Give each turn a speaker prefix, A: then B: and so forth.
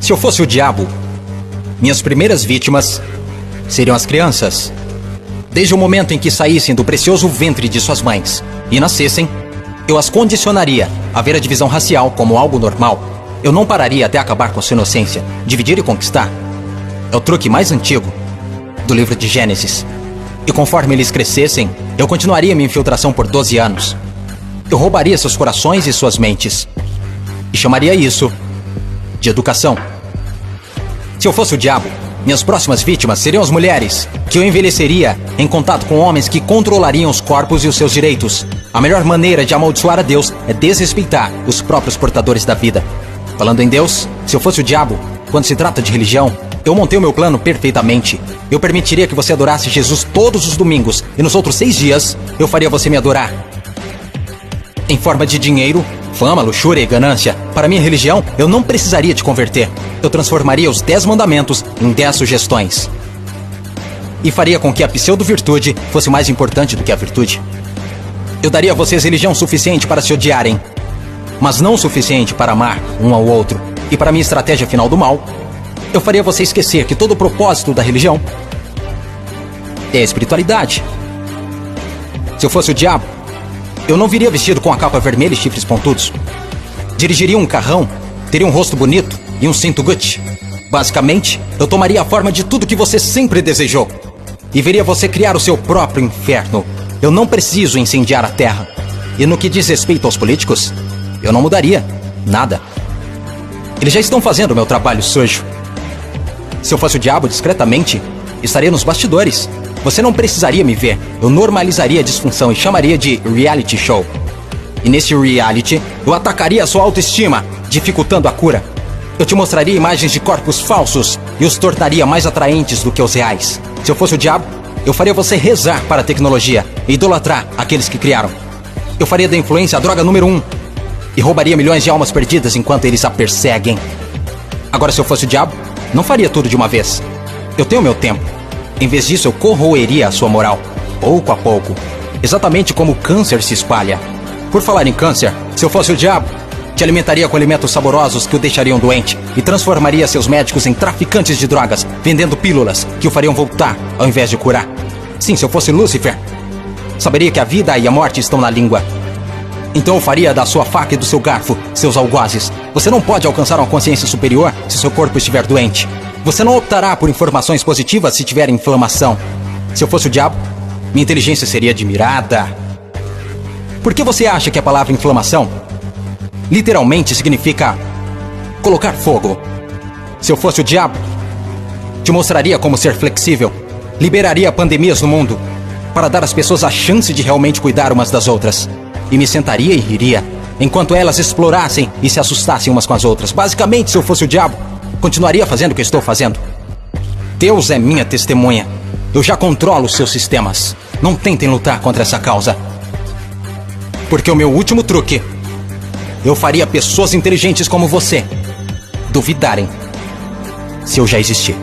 A: Se eu fosse o diabo, minhas primeiras vítimas seriam as crianças. Desde o momento em que saíssem do precioso ventre de suas mães e nascessem, eu as condicionaria a ver a divisão racial como algo normal. Eu não pararia até acabar com sua inocência. Dividir e conquistar é o truque mais antigo do livro de Gênesis. E conforme eles crescessem, eu continuaria minha infiltração por 12 anos. Eu roubaria seus corações e suas mentes e chamaria isso de educação. Se eu fosse o diabo, minhas próximas vítimas seriam as mulheres, que eu envelheceria em contato com homens que controlariam os corpos e os seus direitos. A melhor maneira de amaldiçoar a Deus é desrespeitar os próprios portadores da vida. Falando em Deus, se eu fosse o diabo, quando se trata de religião, eu montei o meu plano perfeitamente. Eu permitiria que você adorasse Jesus todos os domingos, e nos outros 6 dias, eu faria você me adorar. Em forma de dinheiro, fama, luxúria e ganância. Para minha religião, eu não precisaria te converter. Eu transformaria os 10 mandamentos em 10 sugestões. E faria com que a pseudo-virtude fosse mais importante do que a virtude. Eu daria a vocês religião suficiente para se odiarem, mas não o suficiente para amar um ao outro. E para minha estratégia final do mal, eu faria você esquecer que todo o propósito da religião é a espiritualidade. Se eu fosse o diabo, eu não viria vestido com a capa vermelha e chifres pontudos. Dirigiria um carrão, teria um rosto bonito e um cinto Gucci. Basicamente, eu tomaria a forma de tudo que você sempre desejou e veria você criar o seu próprio inferno. Eu não preciso incendiar a terra. E no que diz respeito aos políticos, eu não mudaria nada. Eles já estão fazendo o meu trabalho sujo. Se eu fosse o diabo, discretamente, estaria nos bastidores. Você não precisaria me ver. Eu normalizaria a disfunção e chamaria de reality show. E nesse reality, eu atacaria a sua autoestima, dificultando a cura. Eu te mostraria imagens de corpos falsos e os tornaria mais atraentes do que os reais. Se eu fosse o diabo, eu faria você rezar para a tecnologia e idolatrar aqueles que criaram. Eu faria da influência a droga número 1 e roubaria milhões de almas perdidas enquanto eles a perseguem. Agora, se eu fosse o diabo, não faria tudo de uma vez. Eu tenho meu tempo. Em vez disso, eu corroeria a sua moral, pouco a pouco. Exatamente como o câncer se espalha. Por falar em câncer, se eu fosse o diabo, te alimentaria com alimentos saborosos que o deixariam doente e transformaria seus médicos em traficantes de drogas, vendendo pílulas que o fariam voltar ao invés de curar. Sim, se eu fosse Lúcifer, saberia que a vida e a morte estão na língua. Então eu faria da sua faca e do seu garfo seus algozes. Você não pode alcançar uma consciência superior se seu corpo estiver doente. Você não optará por informações positivas se tiver inflamação. Se eu fosse o diabo, minha inteligência seria admirada. Por que você acha que a palavra inflamação literalmente significa colocar fogo? Se eu fosse o diabo, te mostraria como ser flexível. Liberaria pandemias no mundo para dar às pessoas a chance de realmente cuidar umas das outras. E me sentaria e riria, enquanto elas explorassem e se assustassem umas com as outras. Basicamente, se eu fosse o diabo, continuaria fazendo o que estou fazendo. Deus é minha testemunha. Eu já controlo os seus sistemas. Não tentem lutar contra essa causa. Porque o meu último truque, eu faria pessoas inteligentes como você duvidarem se eu já existir.